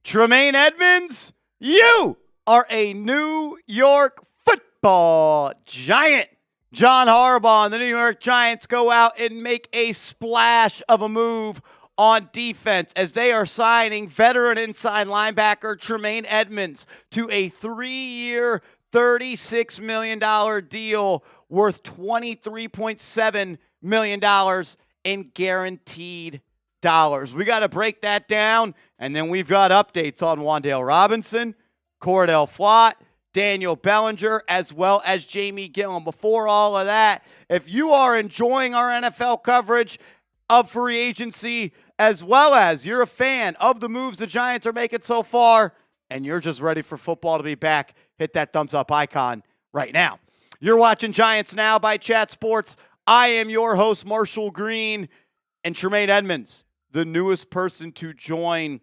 Tremaine Edmunds, you are a New York football giant. John Harbaugh and the New York Giants go out and make a splash of a move on defense as they are signing veteran inside linebacker Tremaine Edmunds to a 3-year, $36 million deal worth $23.7 million in guaranteed dollars. We got to break that down, and then we've got updates on Wan'Dale Robinson, Cordell Flott, Daniel Bellinger, as well as Jamie Gillen. Before all of that, if you are enjoying our NFL coverage of free agency, as well as you're a fan of the moves the Giants are making so far, and you're just ready for football to be back, hit that thumbs up icon right now. You're watching Giants Now by Chat Sports. I am your host, Marshall Green, and Tremaine Edmunds, the newest person to join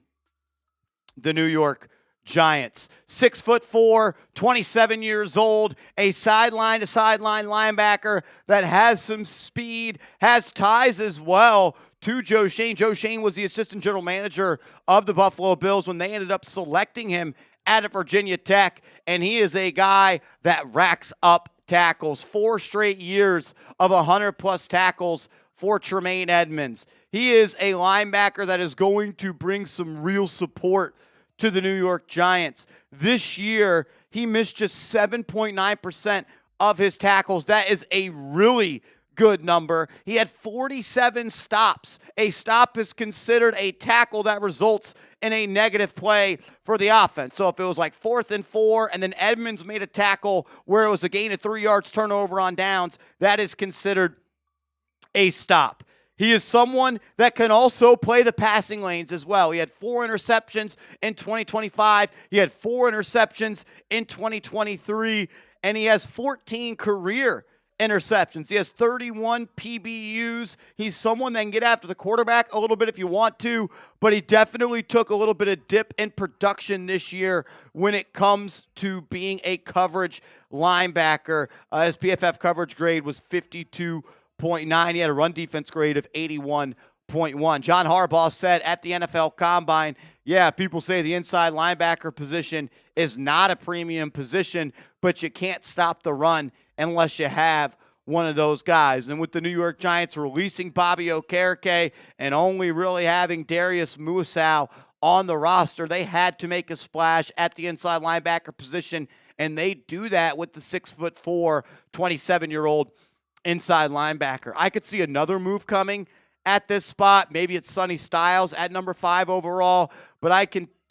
the New York Giants. 6'4", 27 years old, a sideline-to-sideline linebacker that has some speed, has ties as well to Joe Schoen. Joe Schoen was the assistant general manager of the Buffalo Bills when they ended up selecting him out of Virginia Tech, and he is a guy that racks up tackles. 4 straight years of 100-plus tackles for Tremaine Edmunds. He is a linebacker that is going to bring some real support to the New York Giants. This year, he missed just 7.9% of his tackles. That is a really good number. He had 47 stops. A stop is considered a tackle that results in a negative play for the offense. So if it was like 4th and 4 and then Edmunds made a tackle where it was a gain of 3 yards, turnover on downs, that is considered a stop. He is someone that can also play the passing lanes as well. He had 4 interceptions in 2025. He had 4 interceptions in 2023. And he has 14 career interceptions. He has 31 PBUs. He's someone that can get after the quarterback a little bit if you want to, but he definitely took a little bit of dip in production this year when it comes to being a coverage linebacker. His PFF coverage grade was 52.9. He had a run defense grade of 81.1. John Harbaugh said at the NFL Combine, yeah, people say the inside linebacker position is not a premium position, but you can't stop the run unless you have one of those guys. And with the New York Giants releasing Bobby Okereke and only really having Darius Muasau on the roster, they had to make a splash at the inside linebacker position, and they do that with the 6'4", 27-year-old inside linebacker. I could see another move coming at this spot. Maybe it's Sonny Styles at number 5 overall, but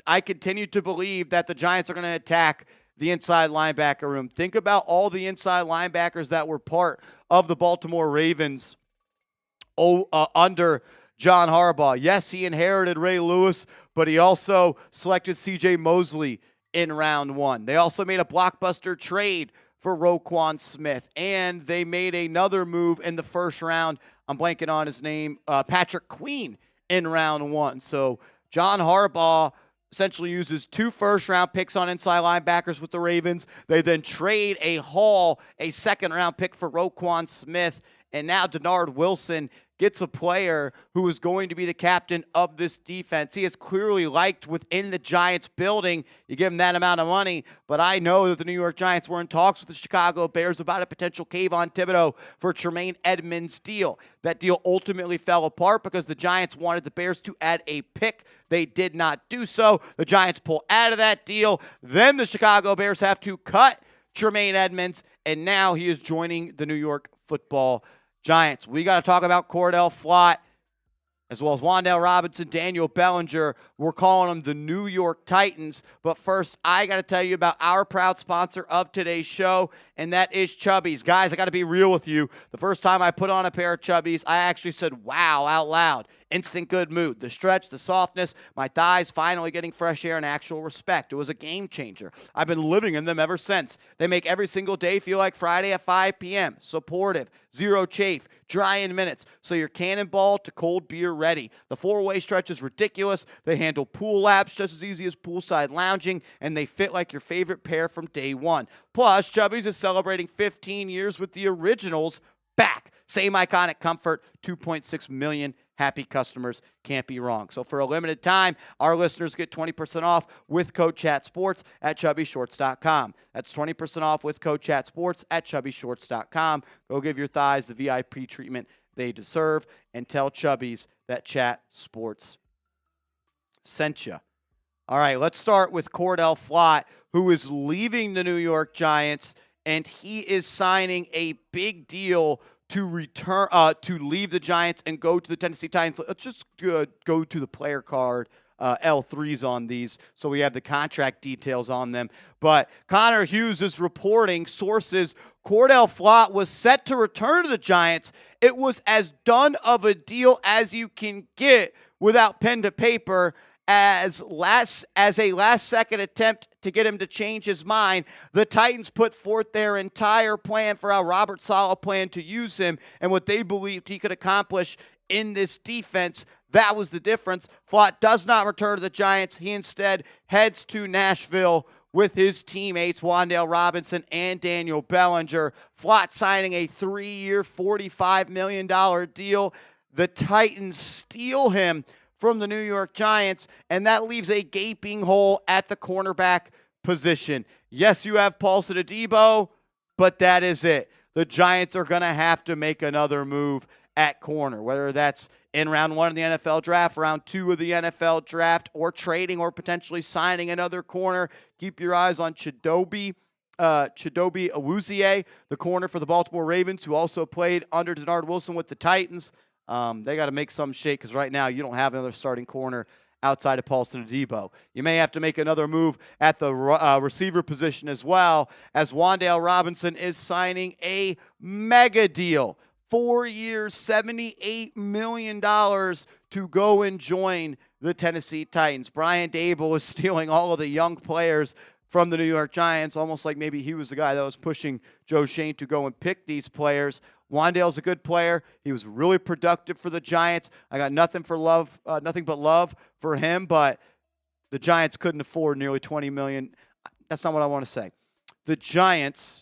I continue to believe that the Giants are going to attack the inside linebacker room. Think about all the inside linebackers that were part of the Baltimore Ravens under John Harbaugh. Yes, he inherited Ray Lewis, but he also selected C.J. Mosley in round 1. They also made a blockbuster trade for Roquan Smith, and they made another move in the first round. I'm blanking on his name, Patrick Queen in round 1. So John Harbaugh essentially uses 2 first-round picks on inside linebackers with the Ravens. They then trade a haul, a second-round pick for Roquan Smith, and now Denard Wilson gets a player who is going to be the captain of this defense. He is clearly liked within the Giants building. You give him that amount of money, but I know that the New York Giants were in talks with the Chicago Bears about a potential Kayvon Thibodeau for Tremaine Edmunds' deal. That deal ultimately fell apart because the Giants wanted the Bears to add a pick. They did not do so. The Giants pull out of that deal. Then the Chicago Bears have to cut Tremaine Edmunds, and now he is joining the New York Football Giants. We got to talk about Cordell Flott, as well as Wan'Dale Robinson, Daniel Bellinger. We're calling them the New York Titans. But first, I got to tell you about our proud sponsor of today's show, and that is Chubbies. Guys, I got to be real with you. The first time I put on a pair of Chubbies, I actually said, wow, out loud. Instant good mood. The stretch, the softness, my thighs finally getting fresh air and actual respect. It was a game changer. I've been living in them ever since. They make every single day feel like Friday at 5 p.m. Supportive, zero chafe, dry in minutes, so you're cannonball to cold beer ready. The 4-way stretch is ridiculous. They handle pool laps just as easy as poolside lounging, and they fit like your favorite pair from day one. Plus, Chubbies is celebrating 15 years with the originals back. Same iconic comfort, 2.6 million happy customers. Can't be wrong. So for a limited time, our listeners get 20% off with code ChatSports at ChubbyShorts.com. That's 20% off with code ChatSports at ChubbyShorts.com. Go give your thighs the VIP treatment they deserve, and tell Chubbies that Chat Sports sent you. All right, let's start with Cordell Flott, who is leaving the New York Giants, and he is signing a big deal to return to leave the Giants and go to the Tennessee Titans. Let's just go to the player card. L3s on these, so we have the contract details on them. But Connor Hughes is reporting, sources, Cor'Dale Flott was set to return to the Giants. It was as done of a deal as you can get without pen to paper. As a last-second attempt to get him to change his mind, the Titans put forth their entire plan for how Robert Saleh planned to use him and what they believed he could accomplish in this defense. That was the difference. Flott does not return to the Giants. He instead heads to Nashville with his teammates, Wan'Dale Robinson and Daniel Bellinger. Flott signing a 3-year, $45 million deal. The Titans steal him from the New York Giants, and that leaves a gaping hole at the cornerback position. Yes, you have Paulson Adebo, but that is it. The Giants are going to have to make another move at corner, whether that's in round 1 of the NFL draft, round 2 of the NFL draft, or trading or potentially signing another corner. Keep your eyes on Chidobe Awuzie, the corner for the Baltimore Ravens, who also played under Denard Wilson with the Titans. They got to make some shake because right now you don't have another starting corner outside of Paulson Adebo. You may have to make another move at the receiver position as well, as Wan'Dale Robinson is signing a mega deal. 4 years, $78 million to go and join the Tennessee Titans. Brian Daboll is stealing all of the young players from the New York Giants, almost like maybe he was the guy that was pushing Joe Schoen to go and pick these players. Wan'Dale's a good player. He was really productive for the Giants. I got nothing but love for him, but the Giants couldn't afford nearly $20 million. That's not what I want to say. The Giants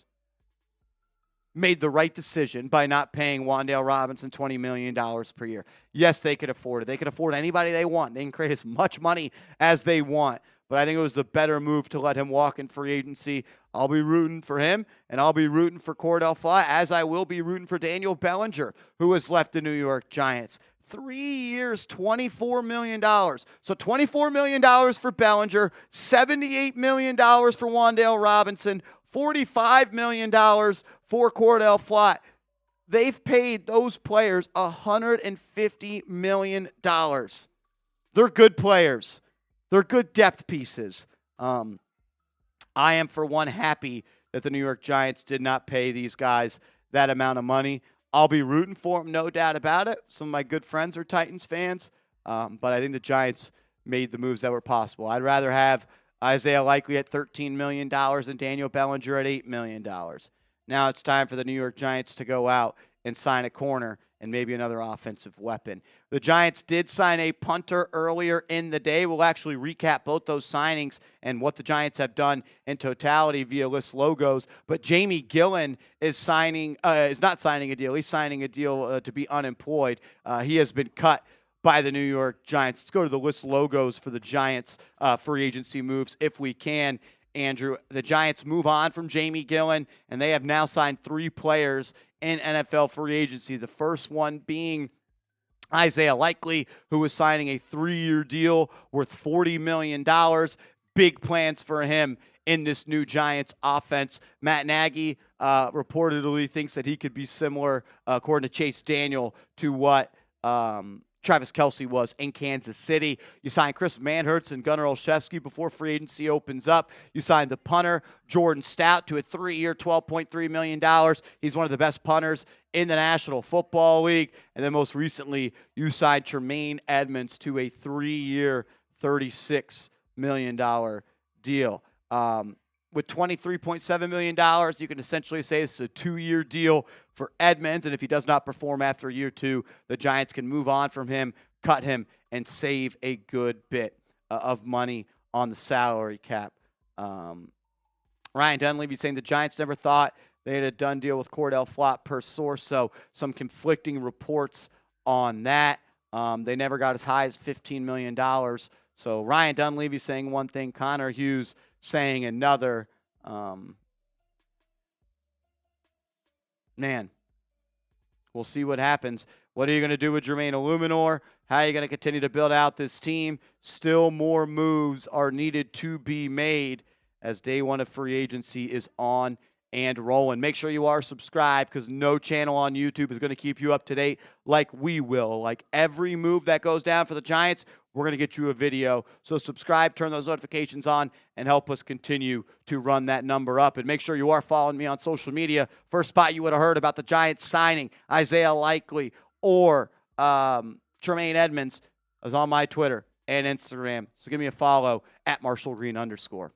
made the right decision by not paying Wan'Dale Robinson $20 million per year. Yes, they could afford it. They could afford anybody they want. They can create as much money as they want. But I think it was the better move to let him walk in free agency. I'll be rooting for him, and I'll be rooting for Cordell Flott, as I will be rooting for Daniel Bellinger, who has left the New York Giants. 3 years, $24 million. So $24 million for Bellinger, $78 million for Wan'Dale Robinson, $45 million for Cordell Flott. They've paid those players $150 million. They're good players. They're good depth pieces. I am, for one, happy that the New York Giants did not pay these guys that amount of money. I'll be rooting for them, no doubt about it. Some of my good friends are Titans fans, but I think the Giants made the moves that were possible. I'd rather have Isaiah Likely at $13 million and Daniel Bellinger at $8 million. Now it's time for the New York Giants to go out and sign a corner and maybe another offensive weapon. The Giants did sign a punter earlier in the day. We'll actually recap both those signings and what the Giants have done in totality via list logos. But Jamie Gillen is not signing a deal. He's signing a deal to be unemployed. He has been cut by the New York Giants. Let's go to the list logos for the Giants free agency moves if we can. Andrew, the Giants move on from Jamie Gillen, and they have now signed 3 players in NFL free agency. The first one being Isaiah Likely, who is signing a 3-year deal worth $40 million. Big plans for him in this new Giants offense. Matt Nagy reportedly thinks that he could be similar, according to Chase Daniel, to what Travis Kelce was in Kansas City. You signed Chris Manhertz and Gunnar Olszewski before free agency opens up. You signed the punter, Jordan Stout, to a 3-year, $12.3 million. He's one of the best punters in the National Football League. And then most recently, you signed Tremaine Edmunds to a 3-year, $36 million deal. With $23.7 million, you can essentially say it's a 2-year deal for Edmunds, and if he does not perform after year 2, the Giants can move on from him, cut him, and save a good bit of money on the salary cap. Ryan Dunleavy saying the Giants never thought They had a done deal with Cordell Flott per source, so some conflicting reports on that. They never got as high as $15 million. So Ryan Dunleavy saying one thing, Connor Hughes saying another. Man, we'll see what happens. What are you going to do with Jermaine Illuminor? How are you going to continue to build out this team? Still more moves are needed to be made as day one of free agency is on and rolling. Make sure you are subscribed because no channel on YouTube is going to keep you up to date like we will. Like every move that goes down for the Giants, we're going to get you a video. So subscribe, turn those notifications on, and help us continue to run that number up. And make sure you are following me on social media. First spot you would have heard about the Giants signing Isaiah Likely or Tremaine Edmunds is on my Twitter and Instagram. So give me a follow at @MarshallGreen_.